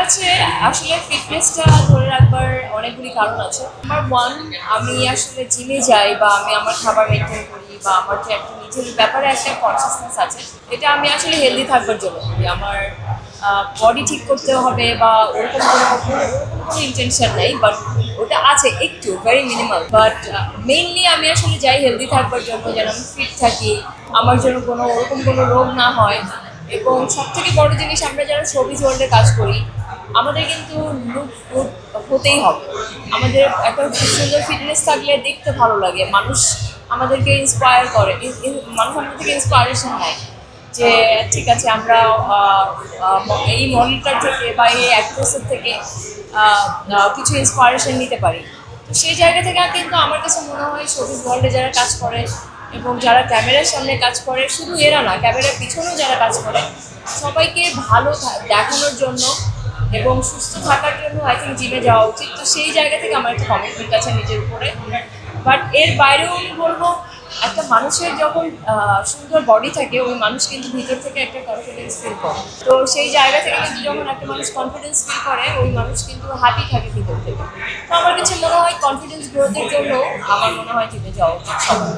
কাছে আসলে ফিটনেসটা ধরে রাখবার অনেকগুলি কারণ আছে। নাম্বার ওয়ান, আমি আসলে জিমে যাই বা আমি আমার খাবার মেনটেন করি বা আমার যে একটা নিজের ব্যাপারে একটা কনসিয়াসনেস আছে, এটা আমি আসলে হেলদি থাকবার জন্য করি। আমার বডি ঠিক করতে হবে বা ওরকম কোনো ইন্টেনশন নেই, বাট ওটা আছে একটু ভেরি মিনিমাল। বাট মেইনলি আমি আসলে যাই হেলদি থাকবার জন্য, যেন আমি ফিট থাকি, আমার জন্য কোনো রোগ না হয়। এবং সব থেকে বড় জিনিস, আমরা যারা শোবিজ ওয়ার্ল্ডে কাজ করি, আমাদের কিন্তু লুক গুড হতেই হবে। আমাদের একটা সুন্দর ফিটনেস থাকলে দেখতে ভালো লাগে, মানুষ আমাদেরকে ইন্সপায়ার করে, মানুষ আমাদের থেকে ইন্সপায়ারেশন নেয় যে ঠিক আছে আমরা এই মডেলটার থেকে বা এই অ্যাক্ট্রেসের থেকে কিছু ইন্সপায়ারেশন নিতে পারি। তো সেই জায়গা থেকে কিন্তু আমার কাছে মনে হয় শোবিজ ওয়ার্ল্ডে যারা কাজ করে এবং যারা ক্যামেরার সামনে কাজ করে, শুধু এরা না, ক্যামেরার পিছনেও যারা কাজ করে, সবাইকে ভালো দেখানোর জন্য এবং সুস্থ থাকার জন্য আই থিঙ্ক জিমে যাওয়া উচিত। তো সেই জায়গা থেকে আমার একটা কমিটমেন্ট আছে নিজের উপরে। বাট এর বাইরেও আমি বলবো, একটা মানুষের যখন সুন্দর বডি থাকে, ওই মানুষ কিন্তু ভিতর থেকে একটা কনফিডেন্স ফিল করে। তো সেই জায়গা থেকে কিন্তু যখন একটা মানুষ কনফিডেন্স ফিল করে, ওই মানুষ কিন্তু হ্যাপি থাকে ভিতর থেকে। তো আমার কাছে মনে হয় কনফিডেন্স গ্রোথের জন্য আমার মনে হয় জিমে যাওয়া উচিত সবার।